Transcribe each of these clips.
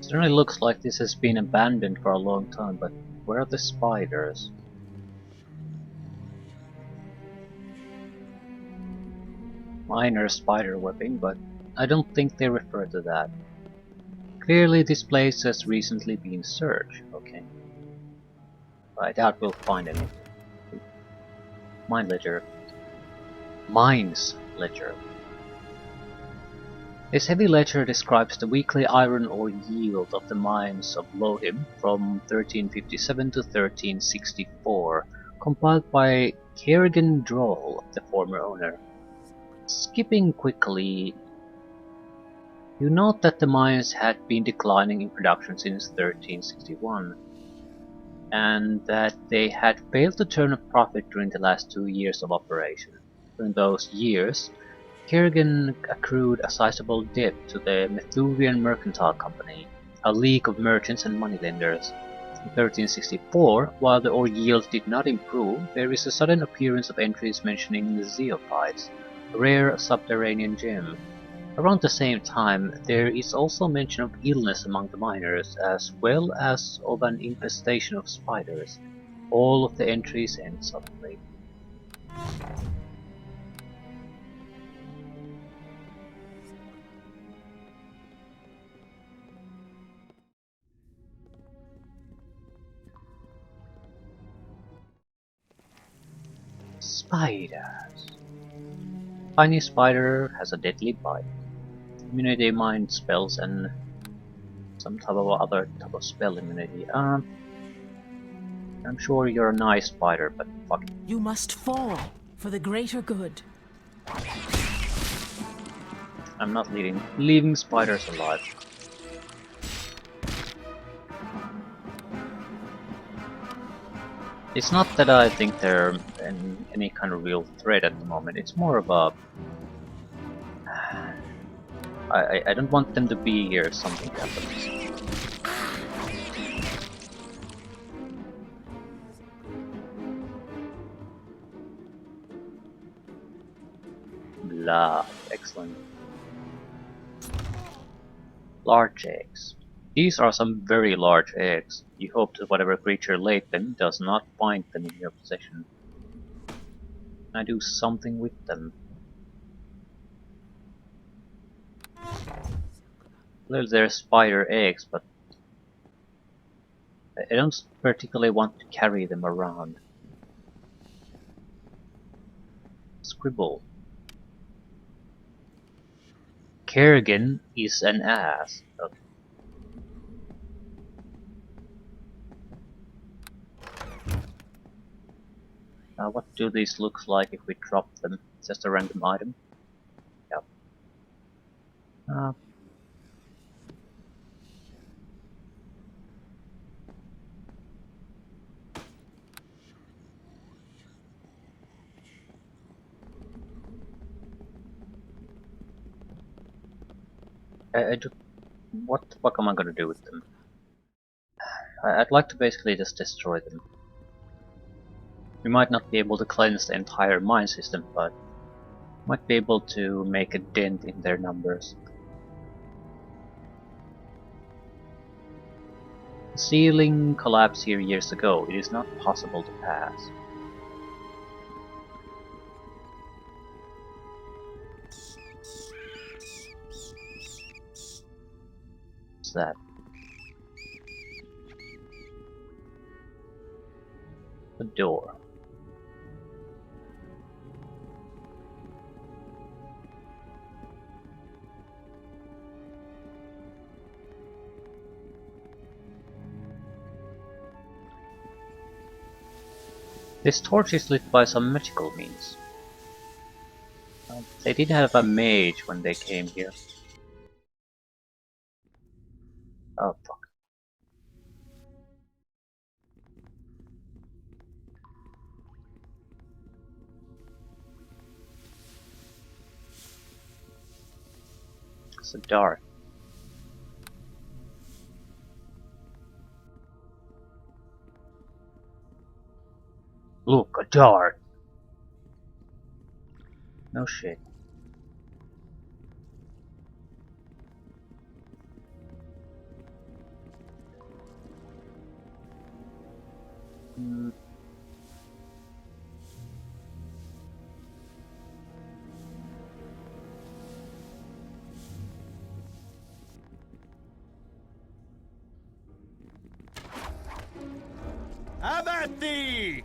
Certainly looks like this has been abandoned for a long time, but where are the spiders? Minor spider webbing, but I don't think they refer to that. Clearly this place has recently been searched, okay. I doubt we'll find anything. Mine ledger. Mines ledger. This heavy ledger describes the weekly iron ore yield of the mines of Lohim from 1357 to 1364, compiled by Kerrigan Droll, the former owner. Skipping quickly, you note that the mines had been declining in production since 1361, and that they had failed to turn a profit during the last 2 years of operation. During those years, Kerrigan accrued a sizable debt to the Methurian Mercantile Company, a league of merchants and moneylenders. In 1364, while the ore yield did not improve, there is a sudden appearance of entries mentioning zeophytes, a rare subterranean gem. Around the same time, there is also mention of illness among the miners, as well as of an infestation of spiders. All of the entries end suddenly. Spiders. Tiny spider has a deadly bite. Immunity, mind spells, and some type of other type of spell immunity. I'm sure you're a nice spider, but fuck it. You must fall for the greater good. I'm not leaving spiders alive. It's not that I think they're any kind of real threat at the moment. It's more of a I don't want them to be here if something happens. Blah. Excellent. Large eggs. These are some very large eggs. You hope that whatever creature laid them does not find them in your possession. Can I do something with them? Well, they're spider eggs, but I don't particularly want to carry them around. Scribble. Kerrigan is an ass. Okay. What do these look like if we drop them? Just a random item? Yep. What the fuck am I gonna do with them? I'd like to basically just destroy them. We might not be able to cleanse the entire mine system, but might be able to make a dent in their numbers. The ceiling collapsed here years ago. It is not possible to pass. What's that? The door. This torch is lit by some magical means. They did have a mage when they came here. Oh fuck. It's so dark. Look, a dart! No shit. Have at thee!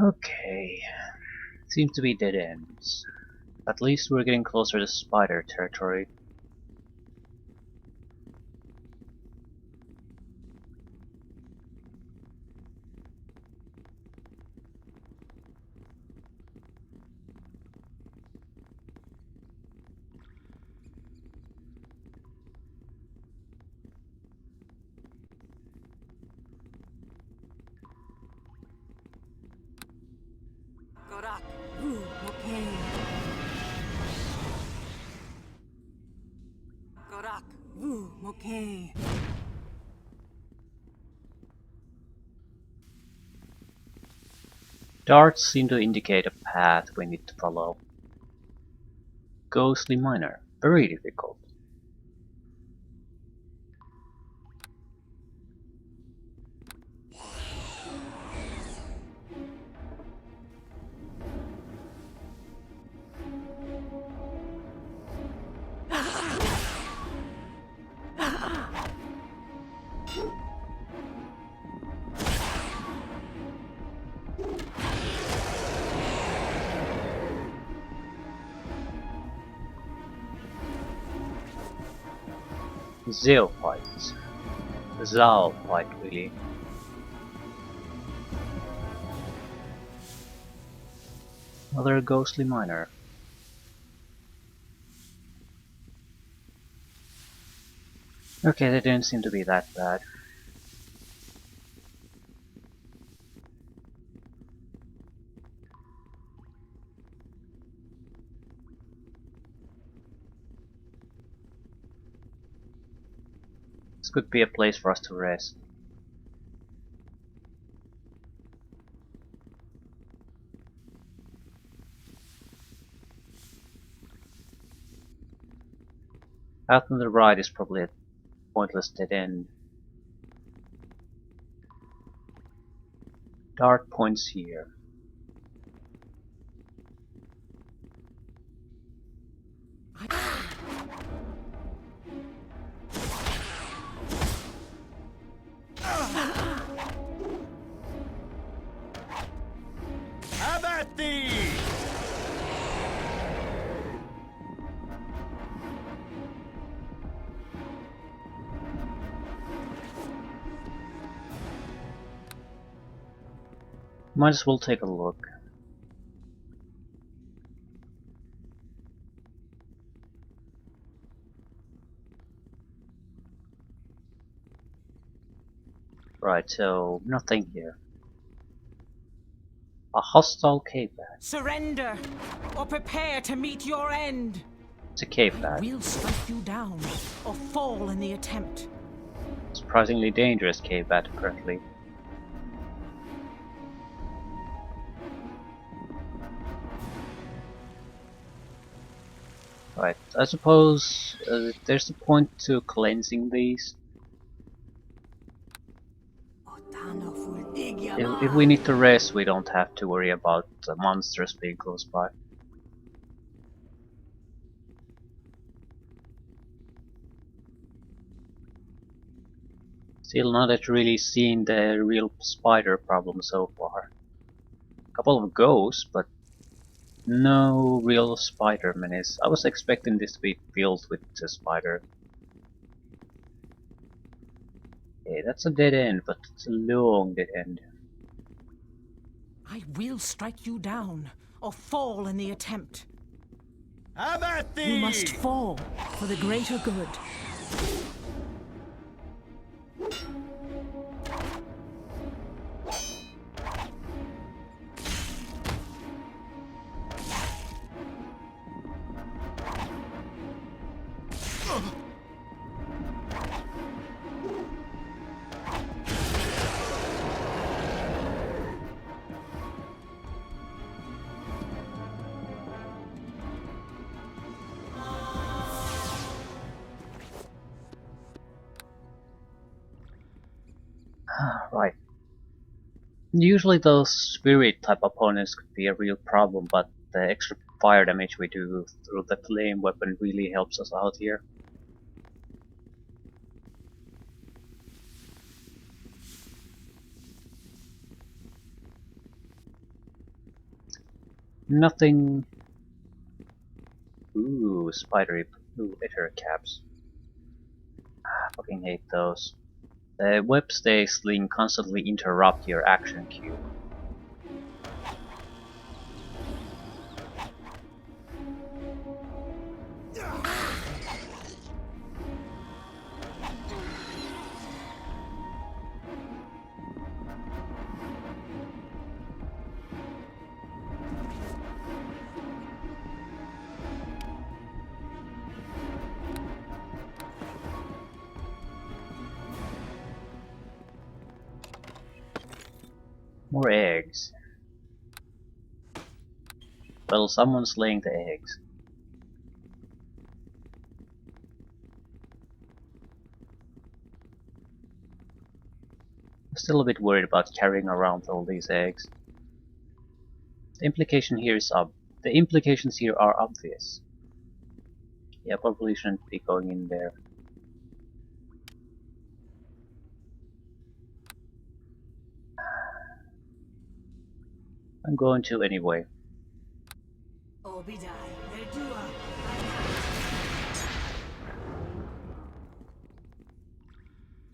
Okay, seems to be dead ends. At least we're getting closer to spider territory. Gorak. Ooh, okay. Gorak. Ooh, okay. Darts seem to indicate a path we need to follow. Ghostly miner, very difficult. Zeophyte. Zoophyte, really. Another ghostly miner. Okay, they didn't seem to be that bad. This could be a place for us to rest. Out on the right is probably a pointless dead end. Dart points here. Have at thee! Might as well take a look. Right, so nothing here. A hostile cave bat. Surrender, or prepare to meet your end. It's a cave I bat. will strike you down, or fall in the attempt. Surprisingly dangerous cave bat, apparently. Right, I suppose there's a point to cleansing these. If we need to rest, we don't have to worry about monsters being close by. Still not really seen the real spider problem so far. Couple of ghosts, but no real spider menace. I was expecting this to be filled with the spider. Okay, that's a dead end, but it's a long dead end. I will strike you down, or fall in the attempt. Have at thee! You must fall for the greater good. Right. Usually those spirit type opponents could be a real problem, but the extra fire damage we do through the flame weapon really helps us out here. Nothing. Ooh, spidery blue ether caps. Fucking hate those. The web stay sling constantly interrupt your action queue. More eggs. Well, someone's laying the eggs. I'm still a bit worried about carrying around all these eggs. The implication here is the implications here are obvious. Yeah, probably shouldn't be going in there. I'm going to anyway.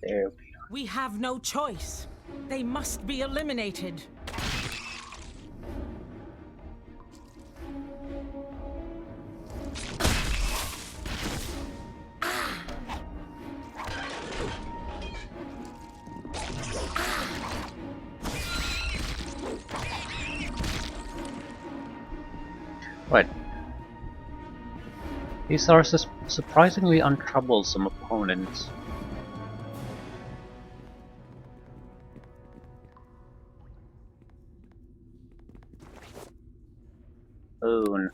There we are. We have no choice. They must be eliminated. Right. These are surprisingly untroublesome opponents. Own.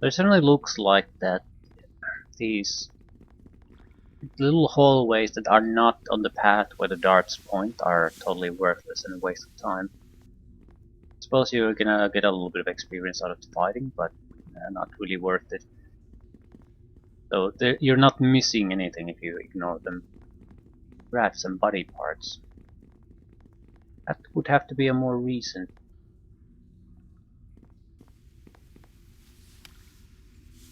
So it certainly looks like that these little hallways that are not on the path where the darts point are totally worthless and a waste of time. Suppose you're gonna get a little bit of experience out of the fighting, but not really worth it. So you're not missing anything if you ignore them. Rats and body parts. That would have to be a more recent.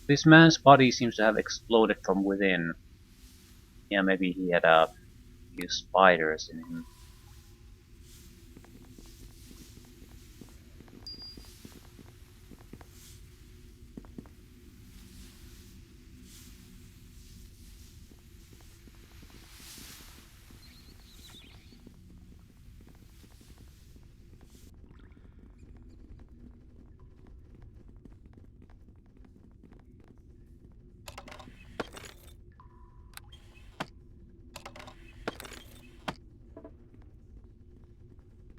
This man's body seems to have exploded from within. Yeah, maybe he had a few spiders in him.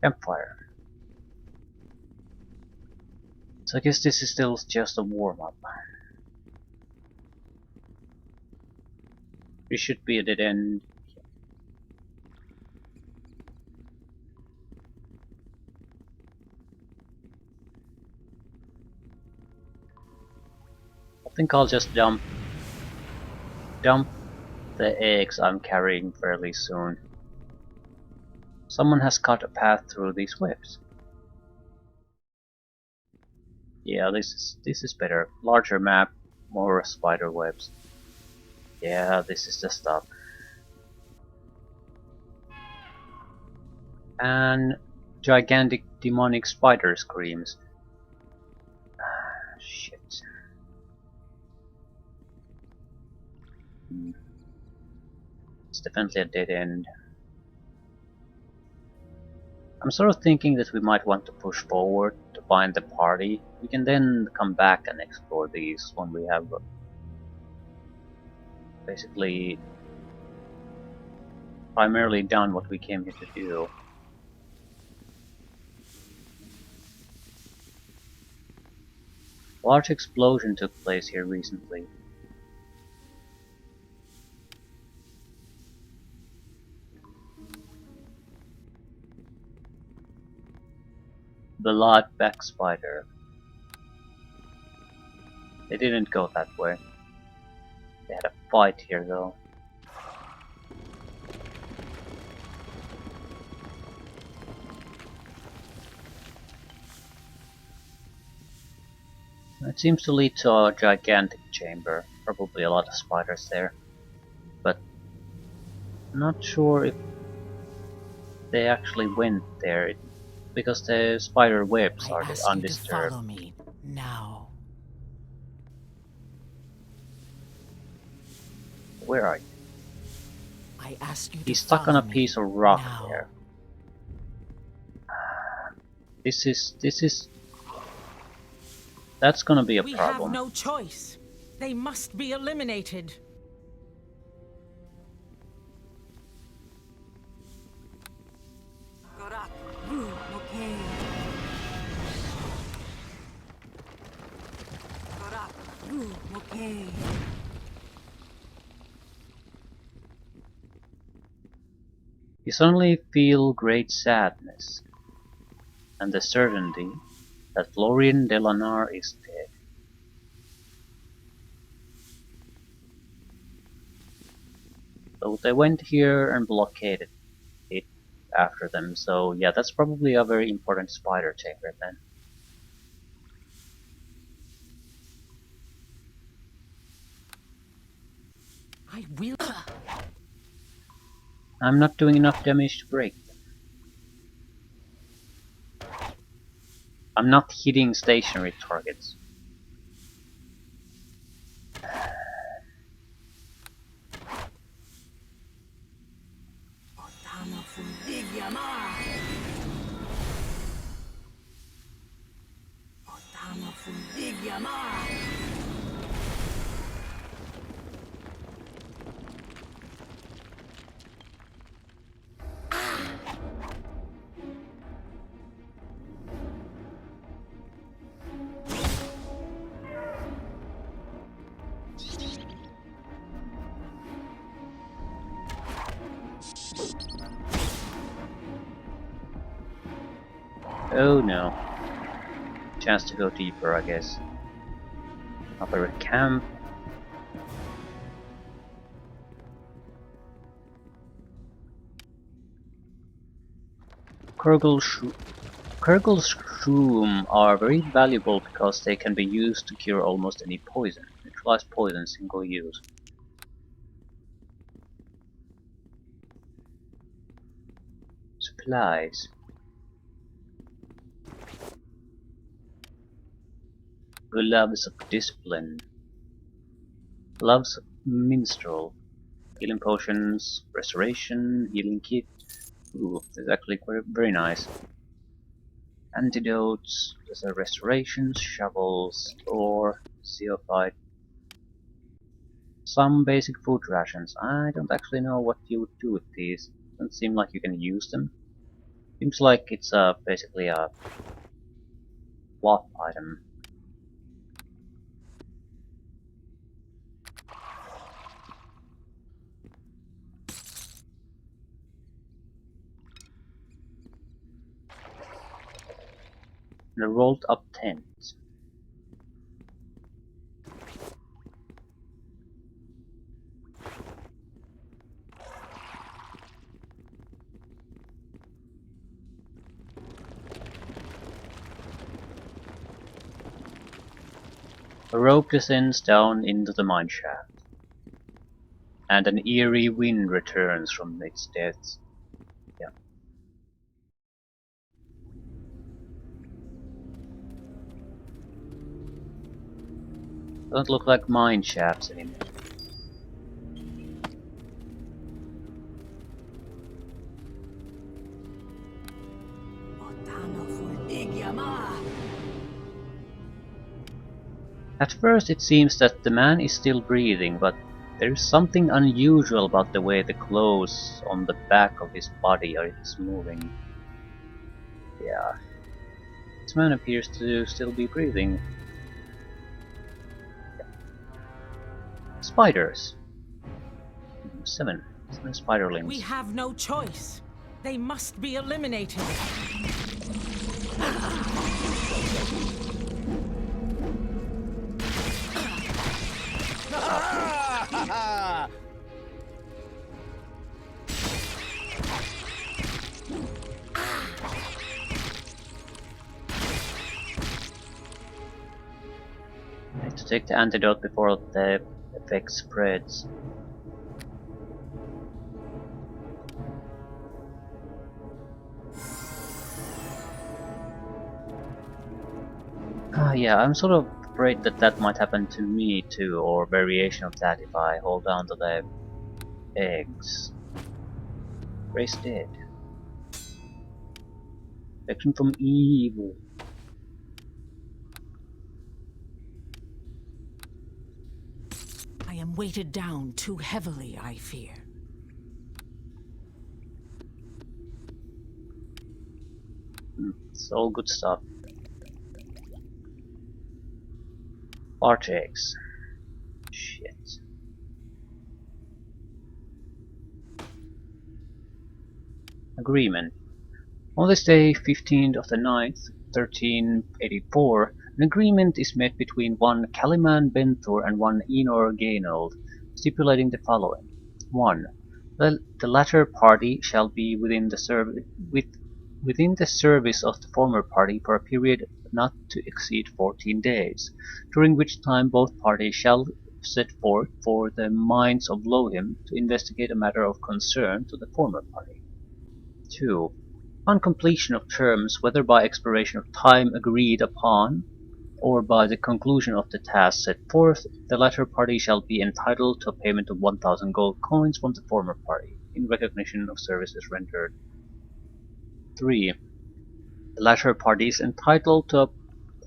Campfire. So I guess this is still just a warm-up. This should be a dead end. I think I'll just dump the eggs I'm carrying fairly soon. Someone has cut a path through these webs. Yeah, this is better. Larger map, more spider webs. Yeah, this is the stuff. And gigantic demonic spider screams. Shit. It's definitely a dead end. I'm sort of thinking that we might want to push forward to find the party. We can then come back and explore these when we have basically primarily done what we came here to do. Large explosion took place here recently. The live back spider. They didn't go that way. They had a fight here though. It seems to lead to a gigantic chamber. Probably a lot of spiders there. But I'm not sure if they actually went there, because the spider webs I are ask you to undisturbed. follow me now. Where are you? I ask you to He's stuck on follow a piece of rock now. there. This is... That's gonna be a We problem. have no choice. They must be eliminated. You suddenly feel great sadness, and the certainty that Florian Delanar is dead. So they went here and blockaded it after them, so yeah, that's probably a very important spider chamber then. I will. I'm not doing enough damage to break them. I'm not hitting stationary targets. Oh no. Chance to go deeper, I guess. Upper camp. Kurgel's shroom are very valuable because they can be used to cure almost any poison. Neutralize poison, single use. Supplies. Gloves of discipline. Gloves of minstrel. Healing potions, restoration, healing kit. Ooh, that's actually very nice. Antidotes, these are restorations, shovels, or zeophyte. Some basic food rations. I don't actually know what you would do with these. Doesn't seem like you can use them. Seems like it's basically a plot item. The rolled up tent. A rope descends down into the mineshaft, and an eerie wind returns from its depths. Yeah. Don't look like mine shafts anymore. At first it seems that the man is still breathing, but there is something unusual about the way the clothes on the back of his body are moving. Yeah. This man appears to still be breathing. Spiders. 7. 7 spiderlings. We have no choice. They must be eliminated. I need to take the antidote before the effect spreads. Yeah, I'm sort of afraid that that might happen to me too, or variation of that if I hold down to the eggs. Race dead. Protection from evil. I am weighted down too heavily, I fear. It's all good stuff. Large eggs. Shit. Agreement. On this day, 15th of the 9th, 1384, an agreement is made between one Kaliman Benthur and one Enor Gainold, stipulating the following. 1. The latter party shall be within the service of the former party for a period not to exceed 14 days, during which time both parties shall set forth for the mines of Lohim to investigate a matter of concern to the former party. 2. On completion of terms, whether by expiration of time agreed upon or by the conclusion of the task set forth, the latter party shall be entitled to a payment of 1,000 gold coins from the former party, in recognition of services rendered. 3. The latter party is entitled to a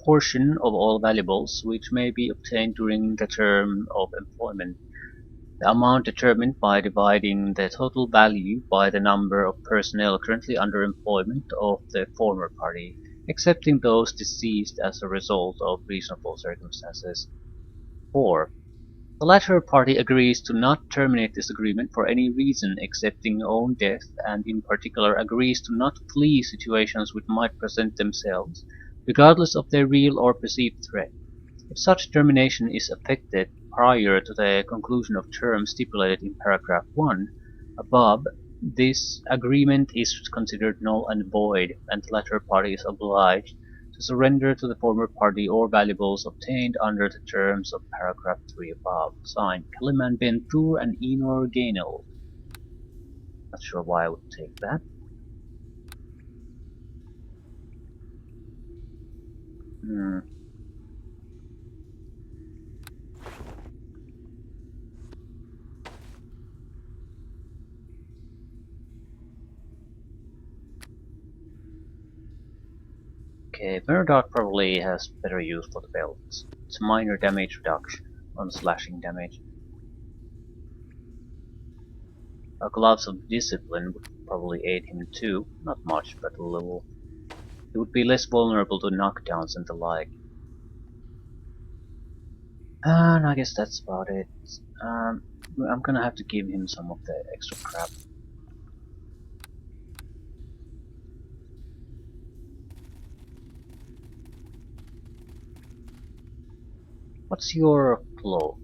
portion of all valuables which may be obtained during the term of employment, the amount determined by dividing the total value by the number of personnel currently under employment of the former party, excepting those deceased as a result of reasonable circumstances. 4. The latter party agrees to not terminate this agreement for any reason excepting own death, and in particular agrees to not flee situations which might present themselves, regardless of their real or perceived threat. If such termination is effected prior to the conclusion of terms stipulated in paragraph 1 above, this agreement is considered null and void, and the latter party is obliged to surrender to the former party all valuables obtained under the terms of paragraph 3 above. Signed, Kaliman Benthur and Enor Gainold. Not sure why I would take that. Okay, Murdoch probably has better use for the belt. It's minor damage reduction on slashing damage. Gloves of Discipline would probably aid him too, not much, but a little. He would be less vulnerable to knockdowns and the like. And I guess that's about it. I'm gonna have to give him some of the extra crap. What's your cloak?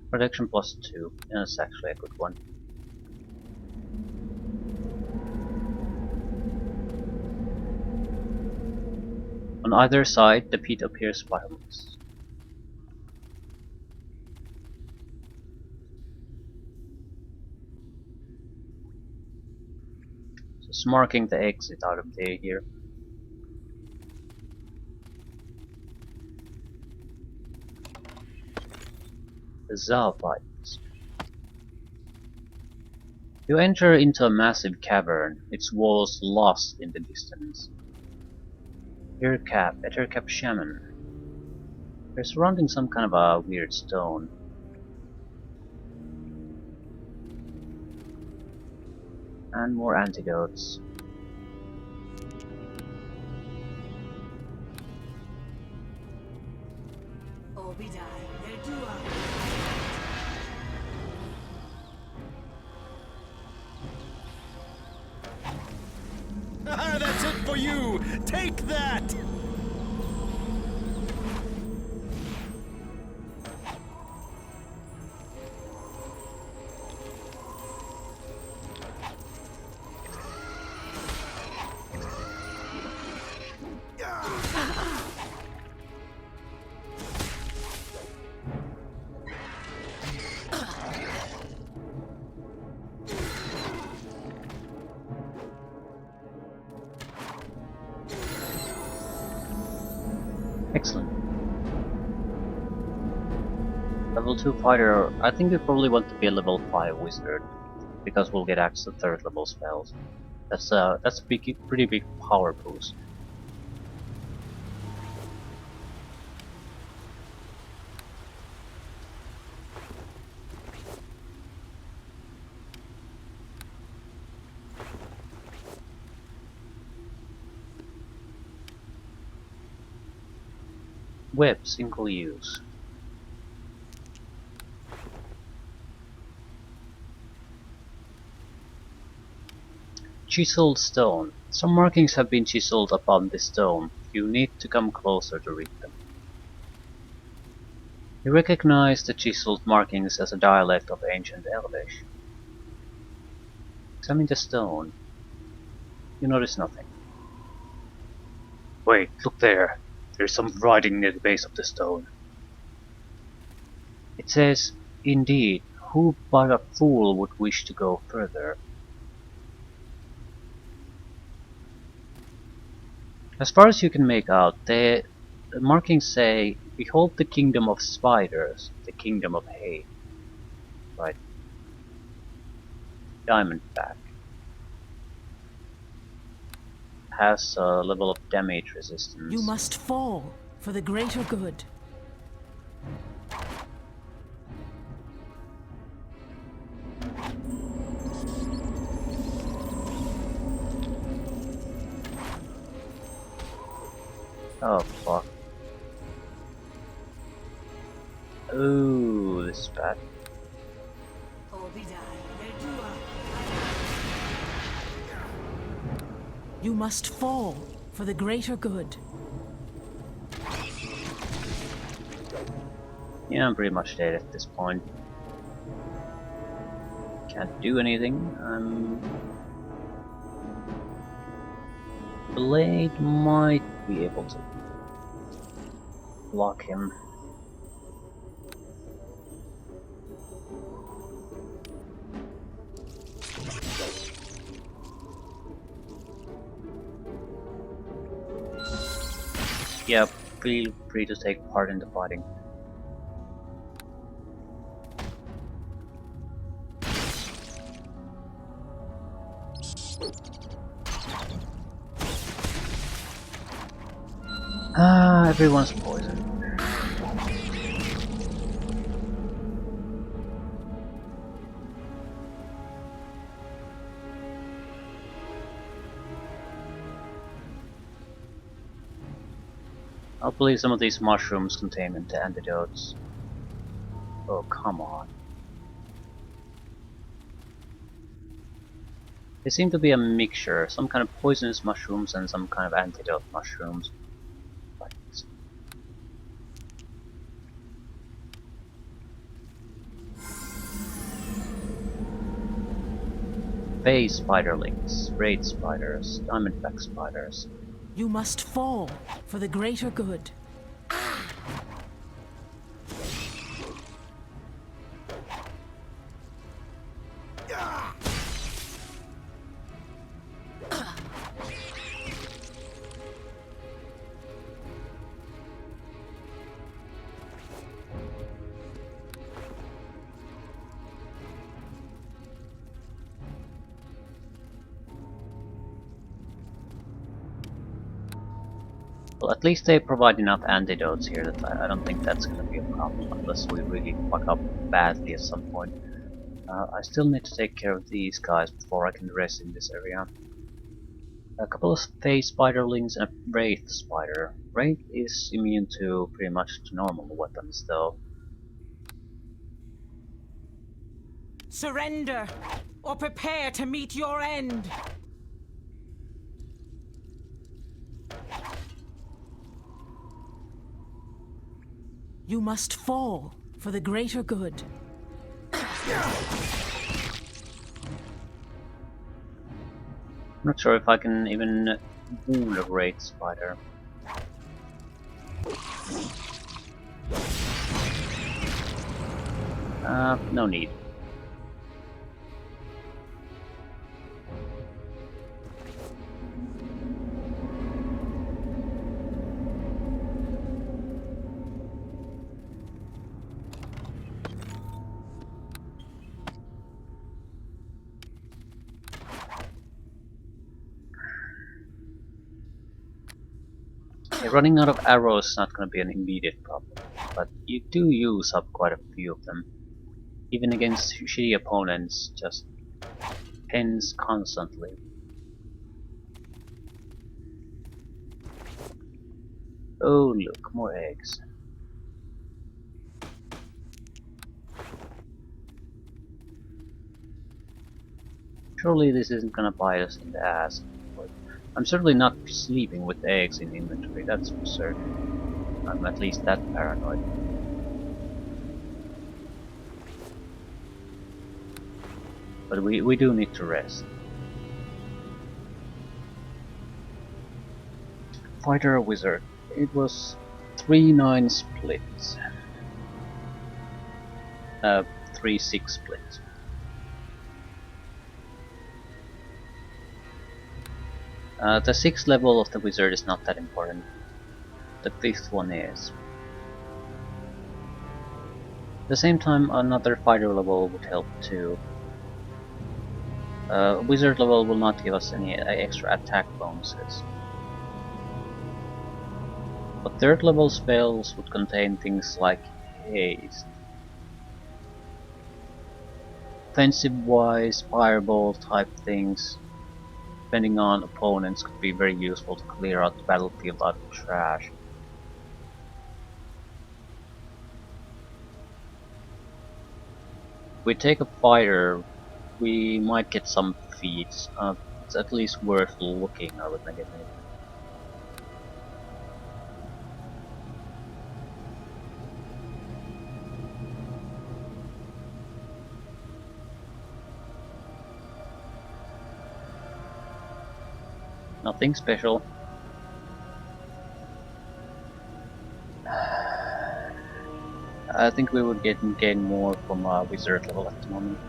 Protection +2. Yeah, that's actually a good one. On either side, the pit appears bottomless. Just marking the exit out of there here. The Zoophytes. You enter into a massive cavern, its walls lost in the distance. Ettercap Shaman. They're surrounding some kind of a weird stone. And more antidotes. Obidai, Verdua. Ah, that's it for you! Take that! Excellent. Level 2 fighter, I think we probably want to be a level 5 wizard, because we'll get access to 3rd level spells. That's a pretty big power boost. Web, single use. Chiseled stone. Some markings have been chiseled upon the stone. You need to come closer to read them. You recognize the chiseled markings as a dialect of ancient Elvish. Examine the stone. You notice nothing. Wait, look there. There's some writing near the base of the stone. It says, "Indeed, who but a fool would wish to go further?" As far as you can make out, the markings say, "Behold the kingdom of spiders, the kingdom of hate." Right. Diamondback. Has a level of damage resistance. You must fall for the greater good. Oh, fuck. Ooh, this is bad. You must fall for the greater good. Yeah, I'm pretty much dead at this point. Can't do anything. Blade might be able to block him. Yeah, feel free to take part in the fighting. Ah, everyone's poisoned. I believe some of these mushrooms contain antidotes. Oh, come on. They seem to be a mixture, some kind of poisonous mushrooms and some kind of antidote mushrooms. Phase spiderlings, raid spiders, diamondback spiders. You must fall for the greater good. Well, at least they provide enough antidotes here that I don't think that's gonna be a problem, unless we really fuck up badly at some point. I still need to take care of these guys before I can rest in this area. A couple of phase spiderlings and a wraith spider. Wraith is immune to pretty much to normal weapons, though. Surrender, or prepare to meet your end. You must fall for the greater good. Not sure if I can even wound a great spider. No need. Yeah, running out of arrows is not going to be an immediate problem, but you do use up quite a few of them. Even against shitty opponents, just pins constantly. Oh look, more eggs. Surely this isn't gonna bite us in the ass. But I'm certainly not sleeping with eggs in inventory, that's for certain. I'm at least that paranoid. But we do need to rest. Fighter or wizard? It was 3-9 split. 3-6 split. The 6th level of the wizard is not that important. The 5th one is. At the same time, another fighter level would help too. Wizard level will not give us any extra attack bonuses. But 3rd level spells would contain things like haste. Offensive wise, fireball type things, depending on opponents, could be very useful to clear out the battlefield out of trash. If we take a fighter, we might get some feats. It's at least worth looking, I would admit. Nothing special. I think we would gain more from wizard level at the moment.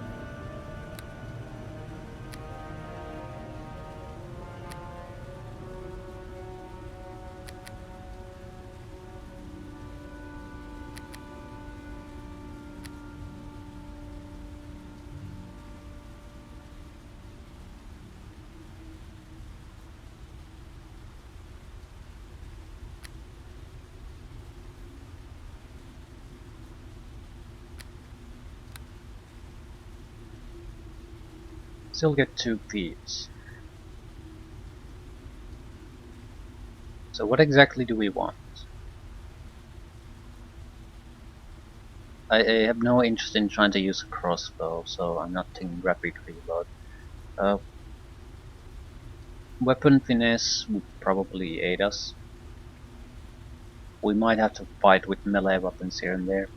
Still get 2 feats. So what exactly do we want? I have no interest in trying to use a crossbow, so I'm not taking rapid reload. Weapon finesse would probably aid us. We might have to fight with melee weapons here and there.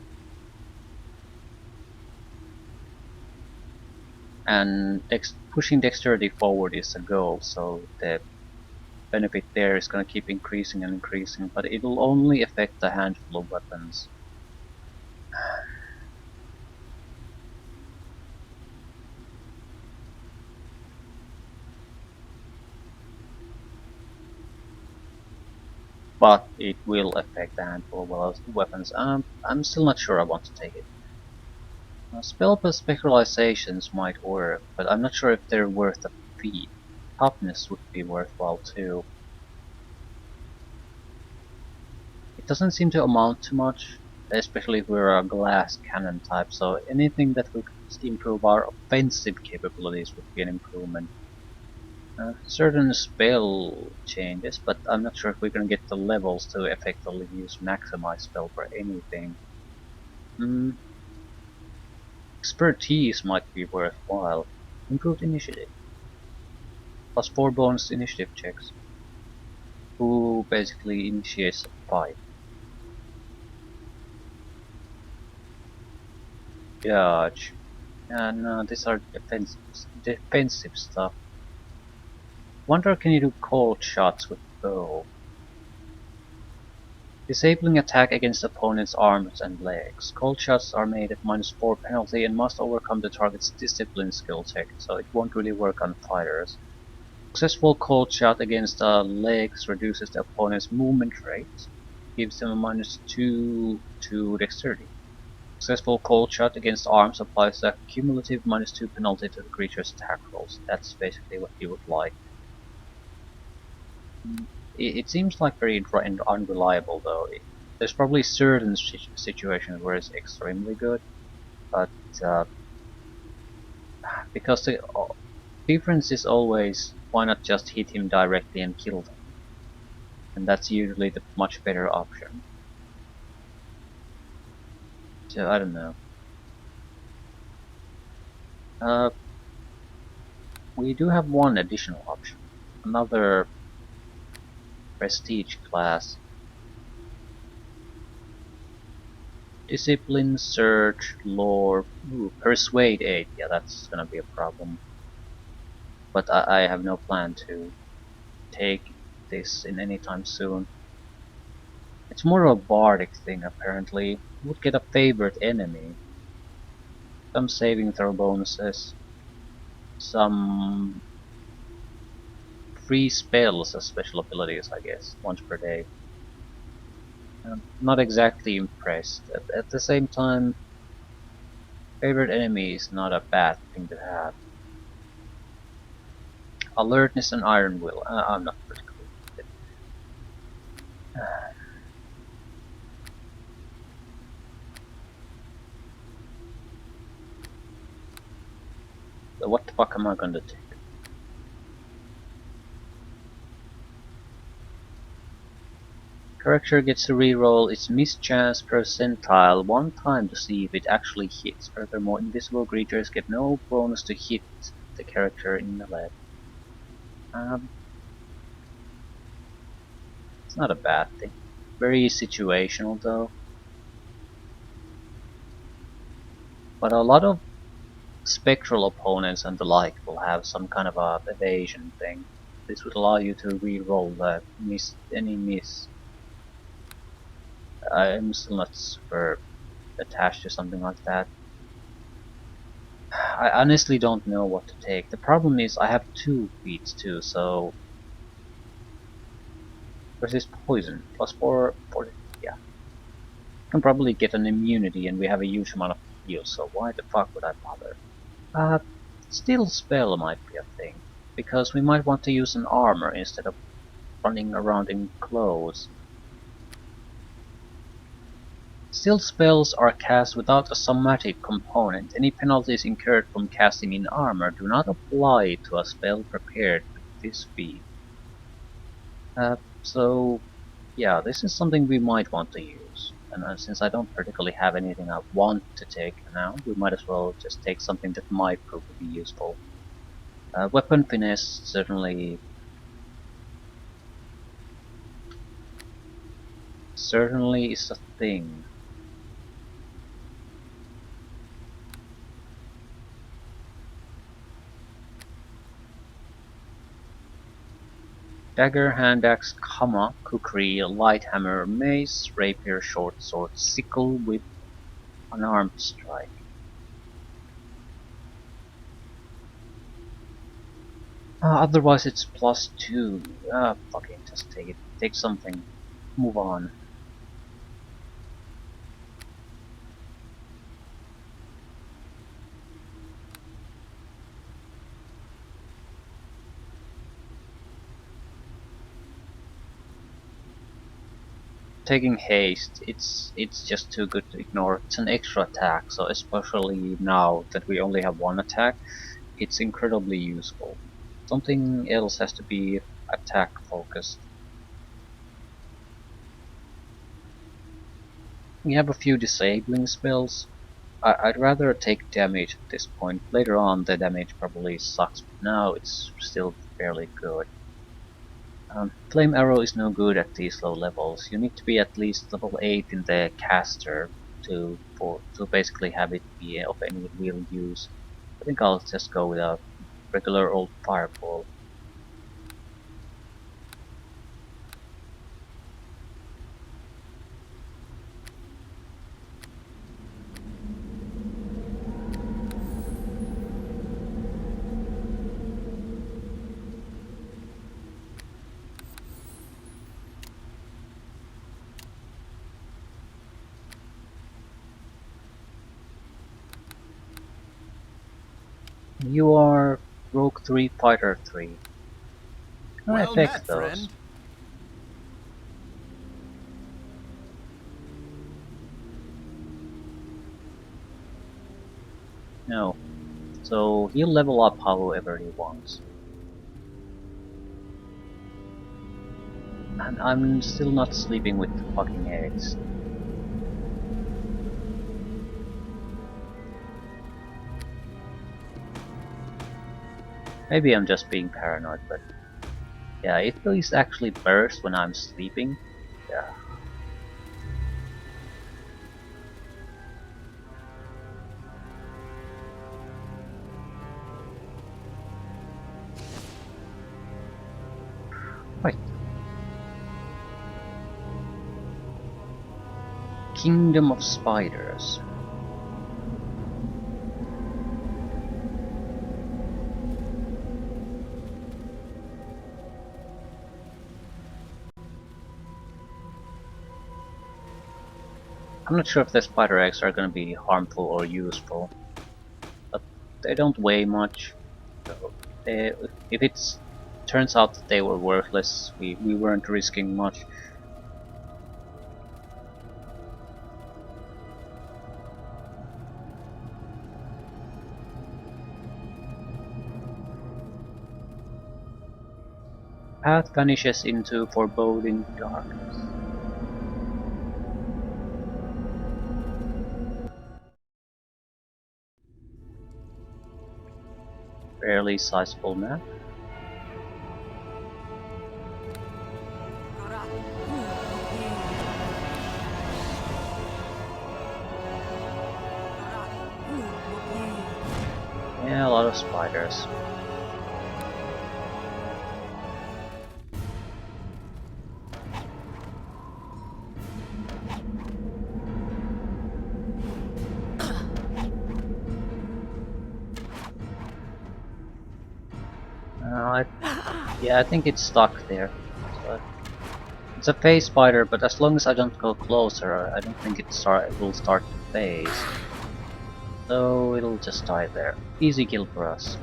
And pushing dexterity forward is a goal, so the benefit there is going to keep increasing and increasing, but it'll only affect a handful of weapons. But it will affect a handful of weapons. I'm still not sure I want to take it. Spell specializations might work, but I'm not sure if they're worth a feat. Toughness would be worthwhile too. It doesn't seem to amount to much, especially if we're a glass cannon type, so anything that would improve our offensive capabilities would be an improvement. Certain spell changes, but I'm not sure if we're gonna get the levels to effectively use maximize spell for anything. Expertise might be worthwhile. Improved initiative. Plus 4 bonus initiative checks. Who basically initiates a fight. Dodge. And these are defensive stuff. Wonder can you do cold shots with bow? Disabling attack against opponent's arms and legs. Cold shots are made at -4 penalty and must overcome the target's discipline skill check, so it won't really work on fighters. Successful cold shot against legs reduces the opponent's movement rate, gives them a -2 to dexterity. Successful cold shot against arms applies a cumulative -2 penalty to the creature's attack rolls. That's basically what you would like. It seems like very unreliable though. There's probably certain situations where it's extremely good, but uh, because the difference is always why not just hit him directly and kill them, and that's usually the much better option. So I don't know. Uh, we do have one additional option, another prestige class. Discipline, Search, Lore, Persuade 8. Yeah, that's gonna be a problem. But I have no plan to take this in any time soon. It's more of a bardic thing apparently. You would get a favorite enemy, some saving throw bonuses, some free spells as special abilities, I guess, once per day. I'm not exactly impressed. At the same time, favorite enemy is not a bad thing to have. Alertness and Iron Will. I'm not particularly interested. So what the fuck am I gonna take? Character gets to reroll its mischance percentile one time to see if it actually hits. Furthermore, invisible creatures get no bonus to hit the character in melee. It's not a bad thing. Very situational though. But a lot of spectral opponents and the like will have some kind of a evasion thing. This would allow you to re-roll that any miss. I'm still not super attached to something like that. I honestly don't know what to take. The problem is I have 2 feats too, so resist poison +4 for yeah. Can probably get an immunity and we have a huge amount of heal, so why the fuck would I bother? Uh, Still spell might be a thing, because we might want to use an armor instead of running around in clothes. Still spells are cast without a somatic component. Any penalties incurred from casting in armor do not apply to a spell prepared with this feat. So yeah, this is something we might want to use. And since I don't particularly have anything I want to take now, we might as well just take something that might prove to be useful. Weapon finesse certainly is a thing. Dagger, hand axe, kama, kukri, light hammer, mace, rapier, short sword, sickle, whip, unarmed strike. Otherwise it's +2. Fucking just take it. Take something. Move on. Taking haste, it's just too good to ignore. It's an extra attack, so especially now that we only have one attack, it's incredibly useful. Something else has to be attack focused. We have a few disabling spells. I'd rather take damage at this point. Later on the damage probably sucks, but now it's still fairly good. Flame Arrow is no good at these low levels. You need to be at least level 8 in the caster to basically have it be of any real use. I think I'll just go with a regular old fireball. You are Rogue 3 Fighter 3. Can I Well affect met, those? friend. No. So he'll level up however he wants. And I'm still not sleeping with the fucking eggs. Maybe I'm just being paranoid, but yeah, if these actually burst when I'm sleeping, yeah. Right. Kingdom of Spiders. I'm not sure if the spider eggs are gonna be harmful or useful, but they don't weigh much. So if it turns out that they were worthless, we weren't risking much. Path vanishes into foreboding darkness. Fairly sizable map. Yeah, a lot of spiders. Yeah, I think it's stuck there. So it's a phase spider, but as long as I don't go closer, I don't think it will start to phase. So it'll just die there. Easy kill for us.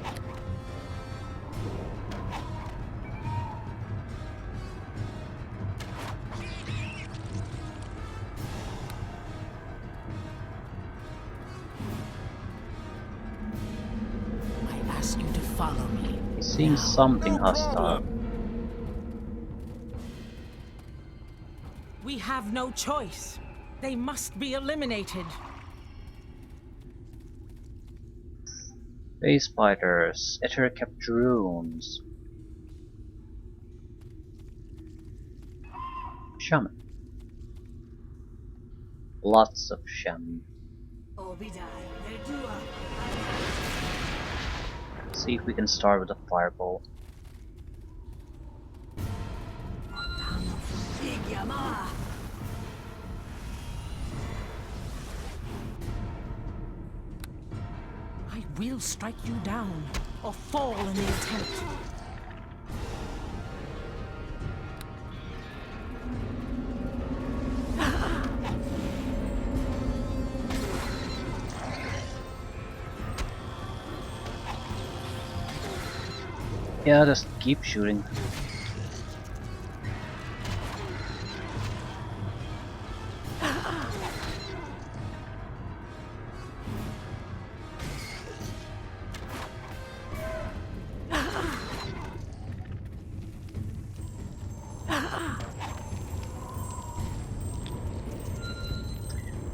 I ask you to follow me. He seems Now. something No hostile. problem. We have no choice. They must be eliminated. Phase spiders, ether capturoons. Shaman. Lots of shaman. See if we can start with a fireball. I will strike you down, or fall in the attempt. Yeah, just keep shooting.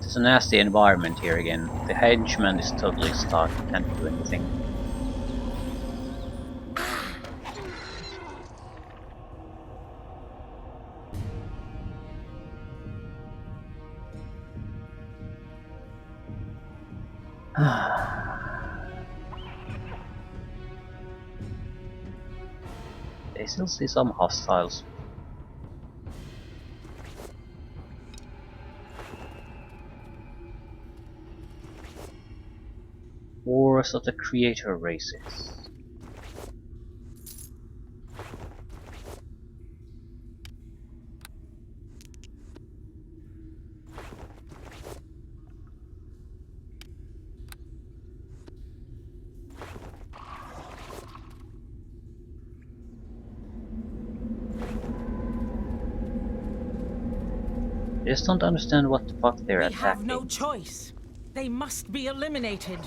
It's a nasty environment here again. The henchman is totally stuck, can't do anything. They still see some hostiles. Wars of the creator races. I just don't understand what the fuck they're We attacking. have no choice. They must be eliminated.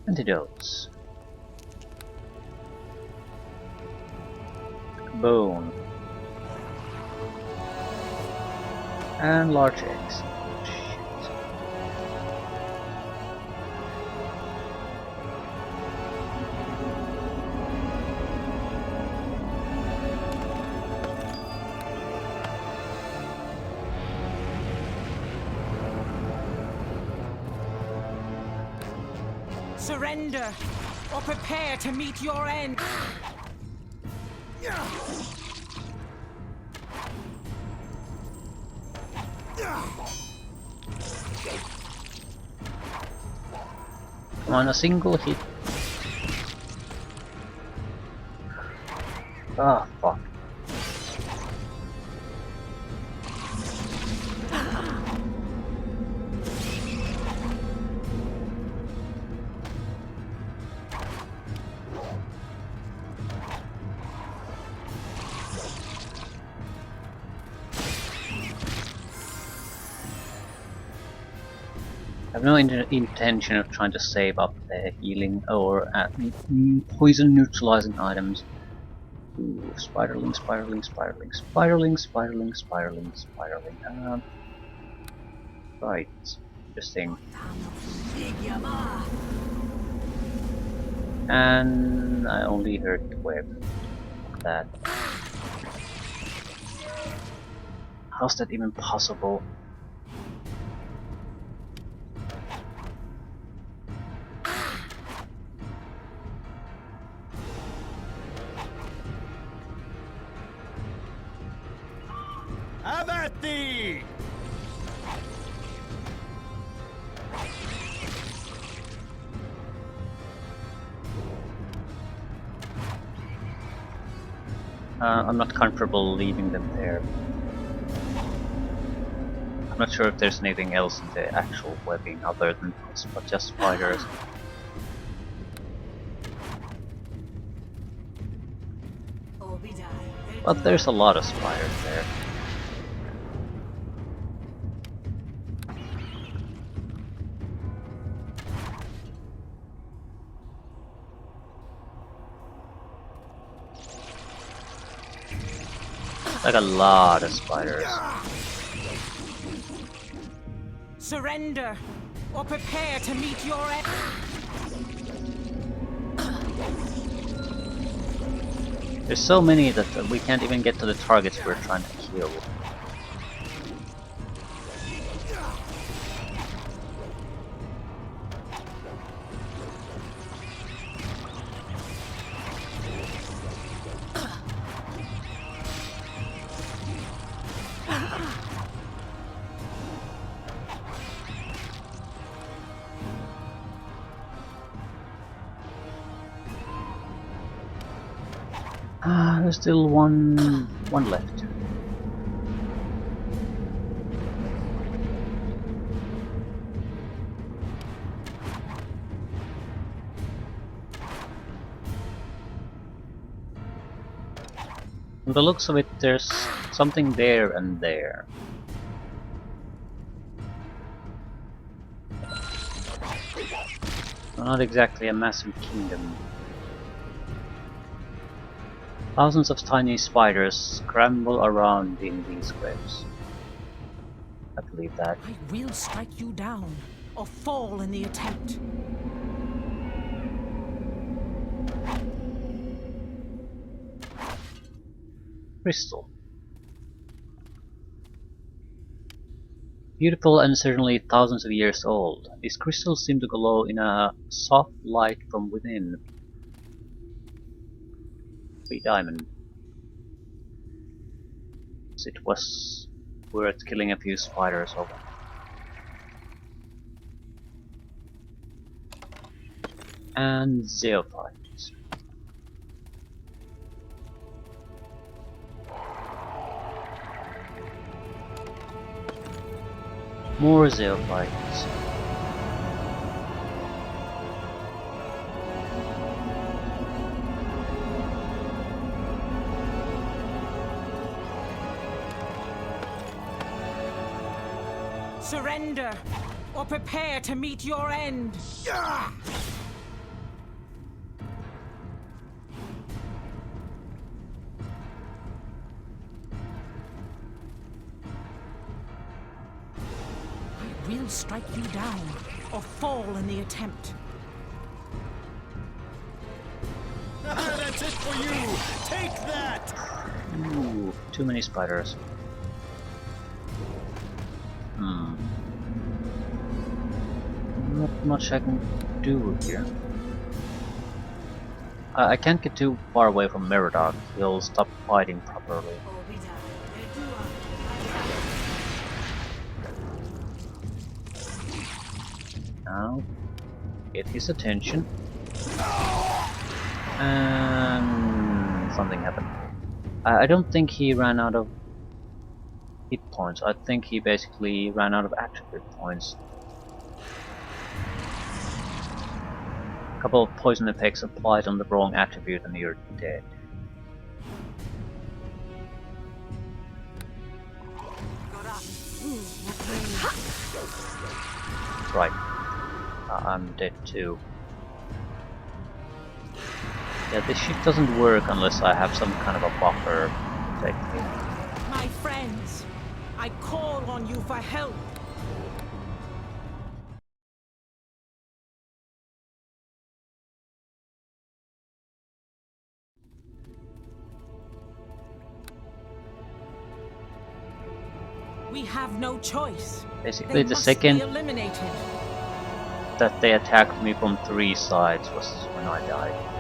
Antidotes. Bone. And large eggs. Shit. Surrender, or prepare to meet your end. On a single hit. Ah, fuck. I have no intention of trying to save up the healing or poison neutralizing items. Ooh, spiderling, spiderling, spiderling, spiderling, spiderling, spiraling, spiraling. Right. Interesting. And I only heard the web. Fuck that. How's that even possible? Have at thee! I'm not comfortable leaving them there. I'm not sure if there's anything else in the actual webbing other than but just spiders. But there's a lot of spiders there. Like a lot of spiders. Surrender, or prepare to meet your end. There's so many that we can't even get to the targets we're trying to kill. There's still one left. From the looks of it, there's something there and there. Not exactly a massive kingdom. Thousands of tiny spiders scramble around in these webs. I believe that. I will strike you down, or fall in the attempt. Crystal. Beautiful and certainly thousands of years old, these crystals seem to glow in a soft light from within. Free diamond. It was worth killing a few spiders over. And zeophytes. More zeophytes. Surrender, or prepare to meet your end. Yeah! I will strike you down, or fall in the attempt. That's it for you! Take that! Ooh, too many spiders. Not much I can do here. I can't get too far away from Merodach. He'll stop fighting properly. Now, get his attention. And something happened. I don't think he ran out of hit points. I think he basically ran out of attribute points. A couple of poison effects applied on the wrong attribute and you're dead. Right. I'm dead too. Yeah, this shit doesn't work unless I have some kind of a buffer technique. My friends, I call on you for help. We have no choice. Basically, They the must second be eliminated. that they attacked me from 3 sides was when I died.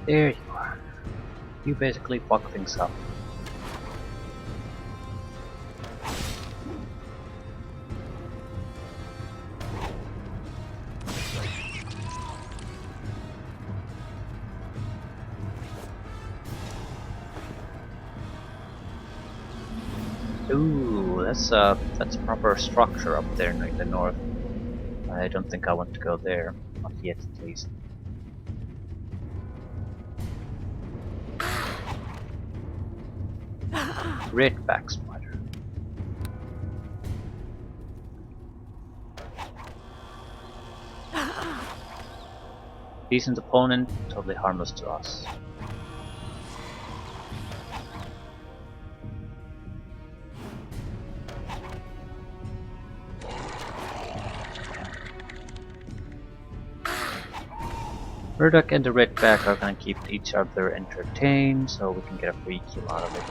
There you are. You basically fuck things up. Ooh, that's proper structure up there in the north. I don't think I want to go there. Not yet, at least. Redback spider. Decent opponent, totally harmless to us. Murdoch and the Redback are gonna keep each other entertained, so we can get a free kill out of it.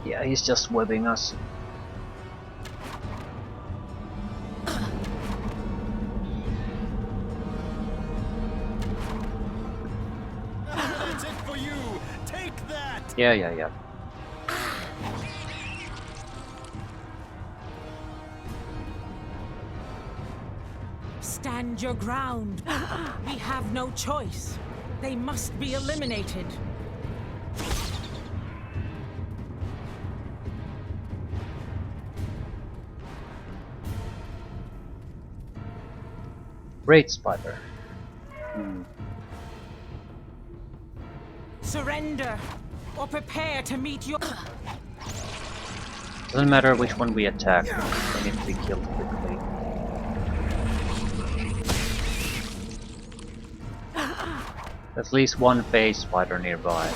Yeah, he's just webbing us. That's it for you! Take that! Yeah. Stand your ground. We have no choice. They must be eliminated. Great spider. Surrender, or prepare to meet your... Doesn't matter which one we attack, they need to be killed quickly. At least one phase spider nearby.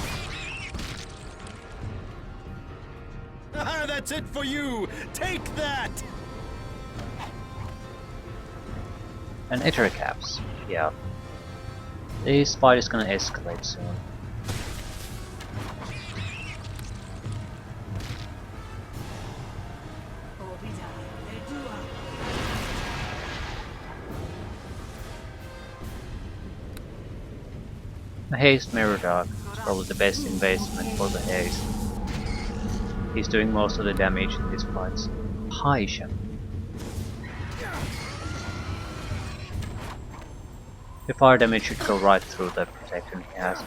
Ah, that's it for you! Take that! And Ether caps, yeah. This fight is gonna escalate soon. The Haste Mirror Dog is probably the best investment for the Haste. He's doing most of the damage in these fights. Hi, Shem. The fire damage should go right through the protection he has.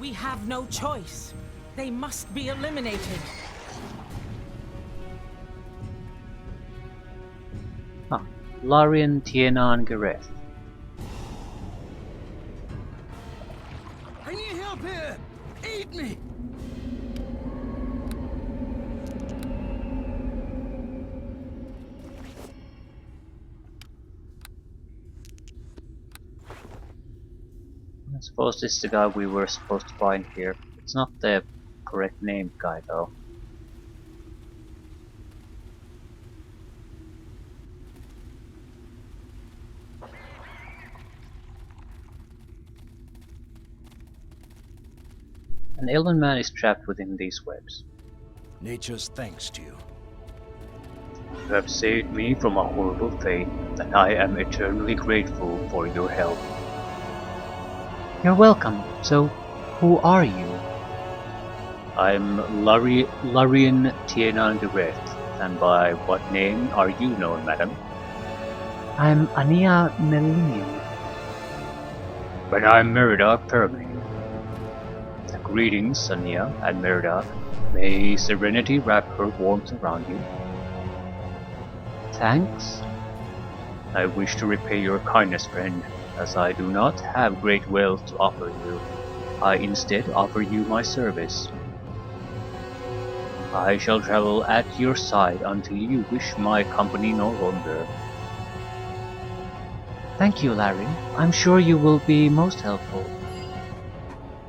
We have no choice. They must be eliminated. Ah, Larian, Tiena, and Gareth. I need help here! Aid me! I suppose this is the guy we were supposed to find here. It's not the correct name guy though. An Elven man is trapped within these webs. Nature's thanks to you. You have saved me from a horrible fate, and I am eternally grateful for your help. You're welcome. So, who are you? I'm Larian Tiena Gareth, and by what name are you known, madam? I'm Ania Melinian. But I'm Meridoc Permain. Greetings, Ania and Meridoc. May serenity wrap her warmth around you. Thanks. I wish to repay your kindness, friend, as I do not have great wealth to offer you. I instead offer you my service. I shall travel at your side until you wish my company no longer. Thank you, Larry. I'm sure you will be most helpful.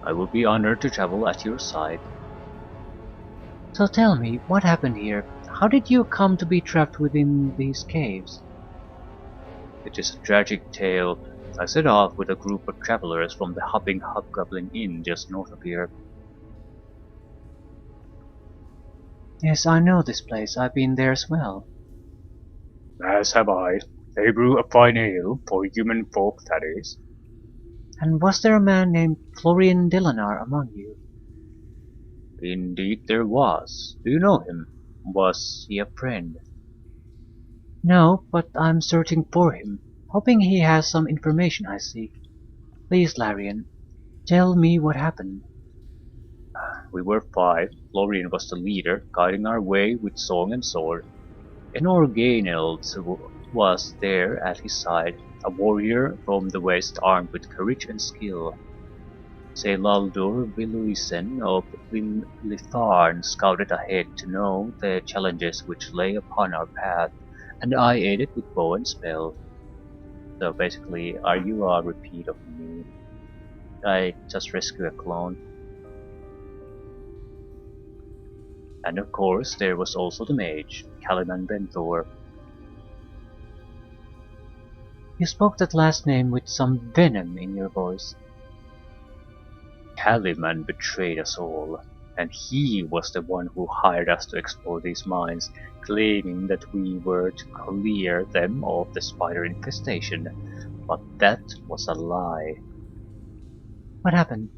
I will be honored to travel at your side. So tell me, what happened here? How did you come to be trapped within these caves? It is a tragic tale. I set off with a group of travelers from the Hopping Hobgoblin Inn just north of here. Yes, I know this place. I've been there as well. As have I. They brew a fine ale, for human folk that is. And was there a man named Florian Delanar among you? Indeed there was. Do you know him? Was he a friend? No, but I'm searching for him, hoping he has some information I seek. Please, Larian, tell me what happened. We were 5. Florian was the leader, guiding our way with song and sword. An Organeld was there at his side, a warrior from the west armed with courage and skill. Seilaldur Viluisen of Linlitharn scouted ahead to know the challenges which lay upon our path, and I aided with bow and spell. So basically, are you a repeat of me? I just rescue a clone. And of course, there was also the mage, Caliban Venthor. You spoke that last name with some venom in your voice. Caliban betrayed us all, and he was the one who hired us to explore these mines, claiming that we were to clear them of the spider infestation. But that was a lie. What happened?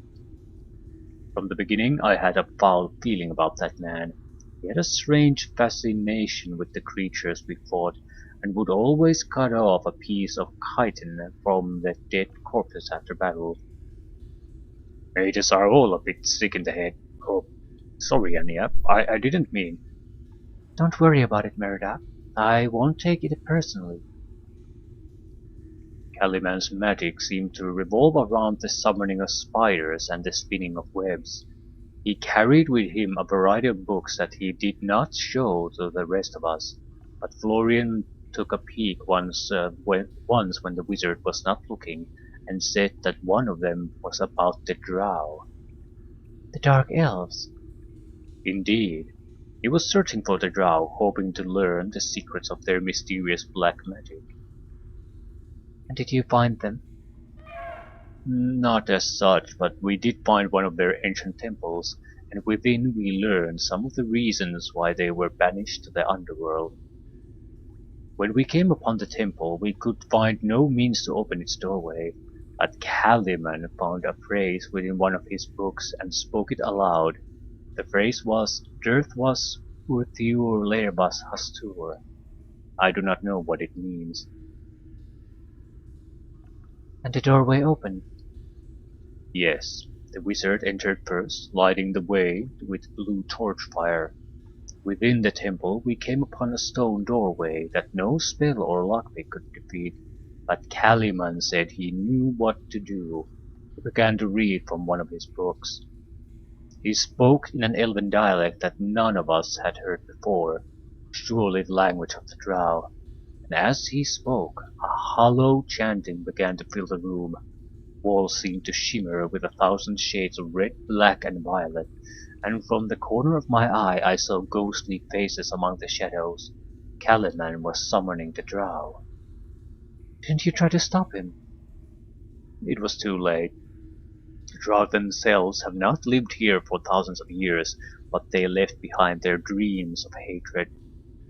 From the beginning I had a foul feeling about that man. He had a strange fascination with the creatures we fought, and would always cut off a piece of chitin from the dead corpses after battle. Mages are all a bit sick in the head. Oh, sorry, Anya. I didn't mean. Don't worry about it, Merida. I won't take it personally. Caliban's magic seemed to revolve around the summoning of spiders and the spinning of webs. He carried with him a variety of books that he did not show to the rest of us, but Florian took a peek once when the wizard was not looking, and said that one of them was about the drow. The Dark Elves. Indeed. He was searching for the drow, hoping to learn the secrets of their mysterious black magic. And did you find them? Not as such, but we did find one of their ancient temples, and within we learned some of the reasons why they were banished to the underworld. When we came upon the temple, we could find no means to open its doorway, but Caliban found a phrase within one of his books and spoke it aloud. The phrase was, "Dearth was Urthiur Lerbas Hastur." I do not know what it means. And the doorway opened. Yes, the wizard entered first, lighting the way with blue torch fire. Within the temple we came upon a stone doorway that no spell or lockpick could defeat, but Caliban said he knew what to do. He began to read from one of his books. He spoke in an elven dialect that none of us had heard before, surely the language of the drow, and as he spoke, a hollow chanting began to fill the room. Walls seemed to shimmer with 1,000 shades of red, black, and violet, and from the corner of my eye I saw ghostly faces among the shadows. Caliban was summoning the drow. Didn't you try to stop him? It was too late. The drow themselves have not lived here for thousands of years, but they left behind their dreams of hatred.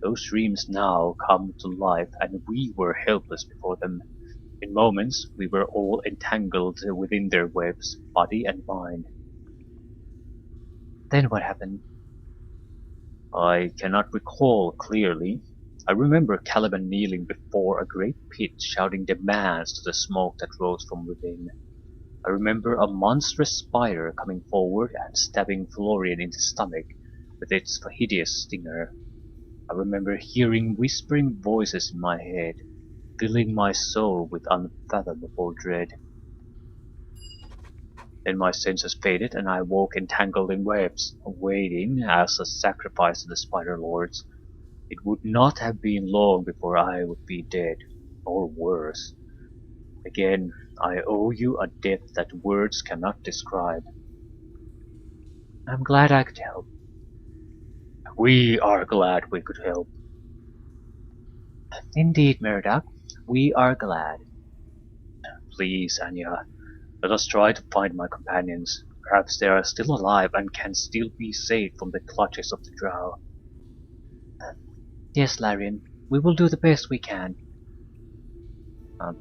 Those dreams now come to life, and we were helpless before them. In moments, we were all entangled within their webs, body and mind. Then what happened? I cannot recall clearly. I remember Caliban kneeling before a great pit, shouting demands to the smoke that rose from within. I remember a monstrous spider coming forward and stabbing Florian in the stomach with its hideous stinger. I remember hearing whispering voices in my head, filling my soul with unfathomable dread. Then my senses faded and I woke entangled in webs, waiting as a sacrifice to the spider lords. It would not have been long before I would be dead, or worse. Again, I owe you a debt that words cannot describe. I'm glad I could help. We are glad we could help. Indeed, Meridak, we are glad. Please, Anya, let us try to find my companions. Perhaps they are still alive and can still be saved from the clutches of the drow. Yes, Larian, we will do the best we can. Um,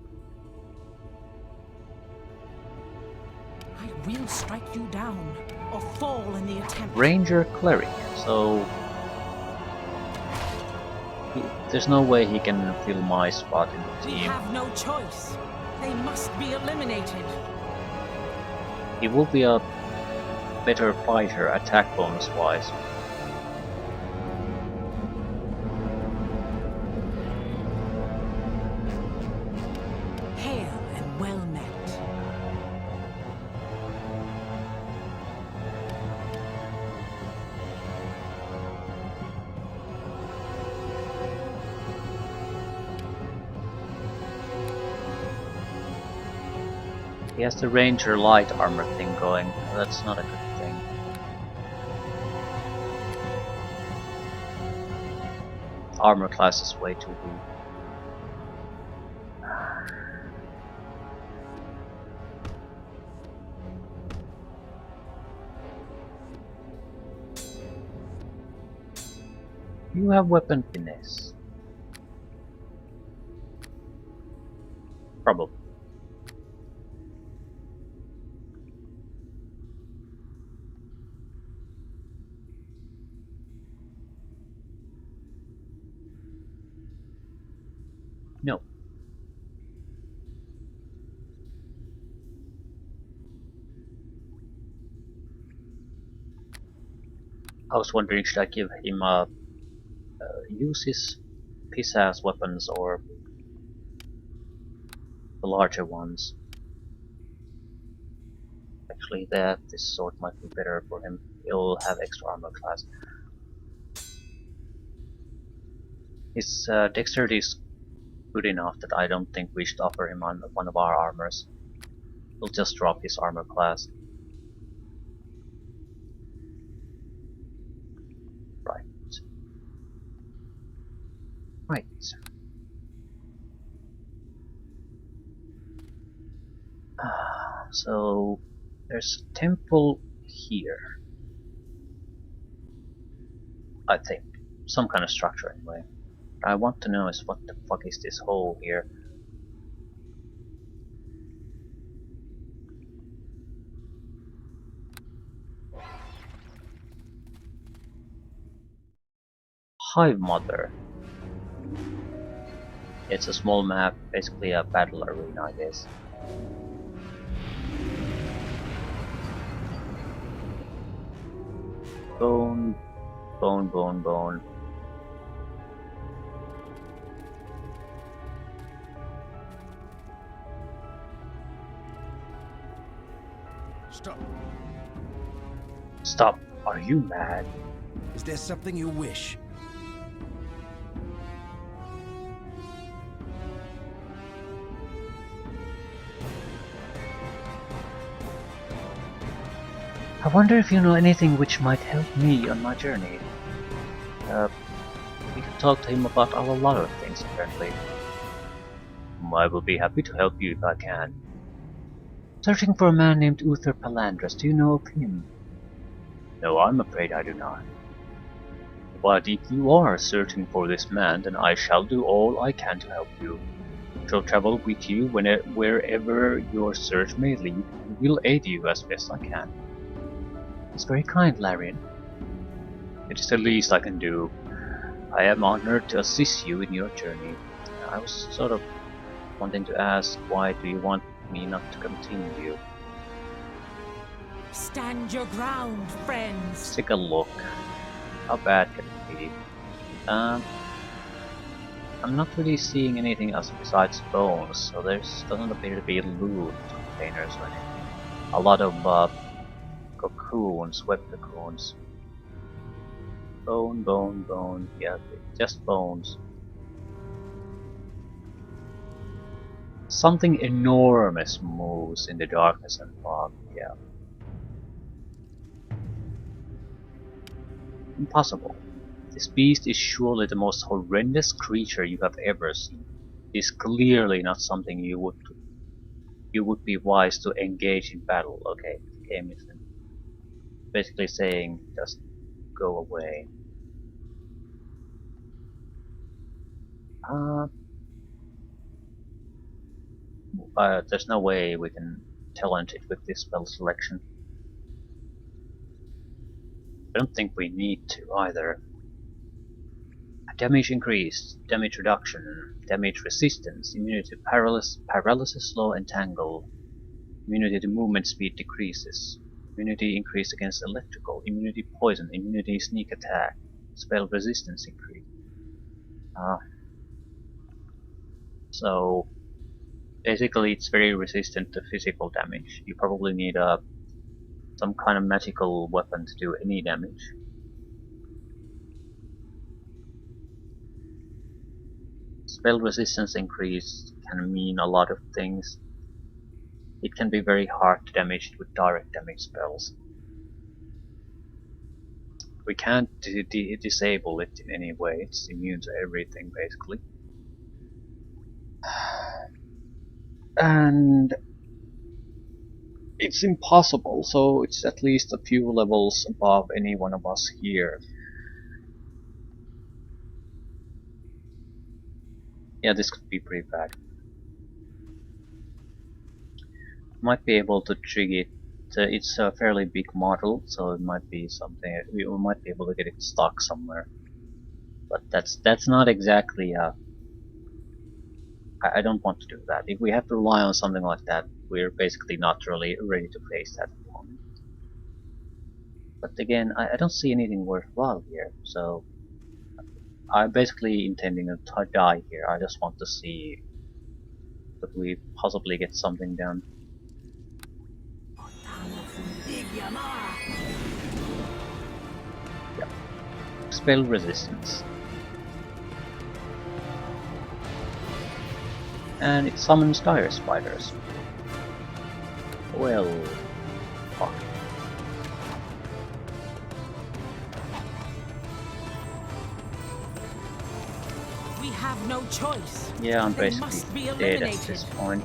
I will strike you down, or fall in the attempt. Ranger Cleric, so there's no way he can fill my spot in the We team. have no choice. They must be eliminated. He will be a better fighter, attack bonus wise. Hail and well met. He has the Ranger light armor thing going. That's not a good thing. Armor class is way too weak. You have weapon finesse. Probably. No. I was wondering, should I give him use his piss-ass weapons or the larger ones. Actually, this sword might be better for him. He'll have extra armor class. His dexterity is good enough that I don't think we should offer him on one of our armors. We'll just drop his armor class. Right. Right. So there's a temple here. I think. Some kind of structure anyway. What I want to know is what the fuck is this hole here? Hive Mother. It's a small map, basically a battle arena, I guess. Bone, bone, bone, bone. Stop. Stop. Are you mad? Is there something you wish? I wonder if you know anything which might help me on my journey. We can talk to him about a lot of things, apparently. I will be happy to help you if I can. Searching for a man named Uther Palandras, do you know of him? No, I'm afraid I do not. But if you are searching for this man, then I shall do all I can to help you. I shall travel with you wherever your search may lead, and will aid you as best I can. It's very kind, Larian. It is the least I can do. I am honored to assist you in your journey. I was sort of wanting to ask, why do you want me not to continue? Stand your ground, friends. Let's take a look. How bad can it be? I'm not really seeing anything else besides bones, so there doesn't appear to be loot containers or anything. A lot of cocoons, web cocoons. Bone, bone, bone. Yeah, just bones. Something enormous moves in the darkness and fog. Yeah. Impossible. This beast is surely the most horrendous creature you have ever seen. It is clearly not something you would be wise to engage in battle. Okay, the game is basically saying just go away. There's no way we can talent it with this spell selection. I don't think we need to either. Damage increased, damage reduction, damage resistance, immunity to paralysis, slow, entangle. Immunity to movement speed decreases. Immunity increased against electrical. Immunity poison. Immunity sneak attack. Spell resistance increase. So basically it's very resistant to physical damage. You probably need some kind of magical weapon to do any damage. Spell resistance increase can mean a lot of things. It can be very hard to damage it with direct damage spells. We can't disable it in any way, it's immune to everything basically. And it's impossible, so it's at least a few levels above any one of us here. Yeah, this could be pretty bad. Might be able to trigger it. It's a fairly big model, so it might be something we might be able to get it stuck somewhere. But that's not exactly I don't want to do that. If we have to rely on something like that, we're basically not really ready to face that opponent. But again, I don't see anything worthwhile here, so I'm basically intending to die here. I just want to see could we possibly get something done? Yep. Spell resistance. And it summons dire spiders. Well, fuck. We have no choice. Yeah, I'm They basically must be dead at eliminated. this point.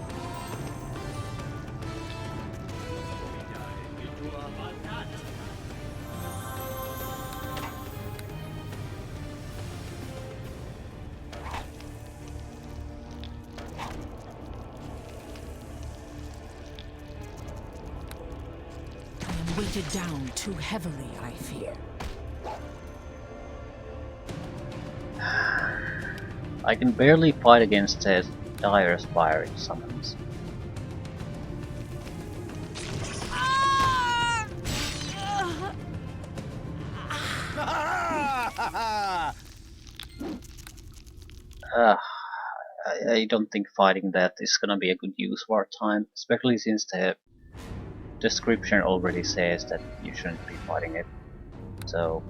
I am weighted down too heavily, I fear. I can barely fight against the dire spire it summons. I don't think fighting that is gonna be a good use of our time, especially since the description already says that you shouldn't be fighting it. So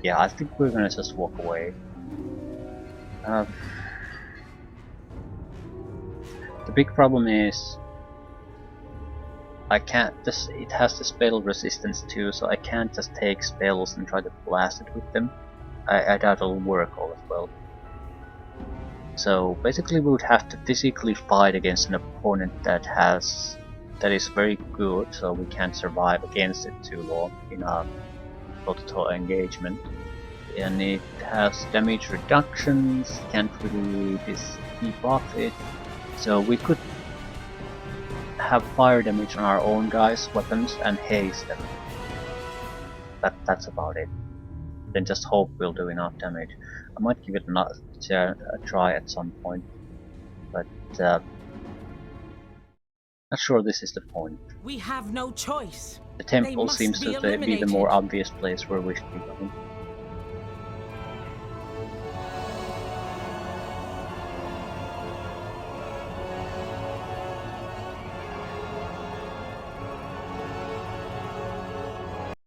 yeah, I think we're gonna just walk away. The big problem is I can't just, it has the spell resistance too, so I can't just take spells and try to blast it with them. I doubt it'll work all as well. So basically we would have to physically fight against an opponent that is very good, so we can't survive against it too long in a toe-to-toe engagement. And it has damage reductions, can't really debuff it, so we could have fire damage on our own guys' weapons and haste them. That's about it. Then just hope we'll do enough damage. I might give it a try at some point, but not sure this is the point. We have no choice. The They temple must seems be to be the eliminated. more obvious place where we should be going.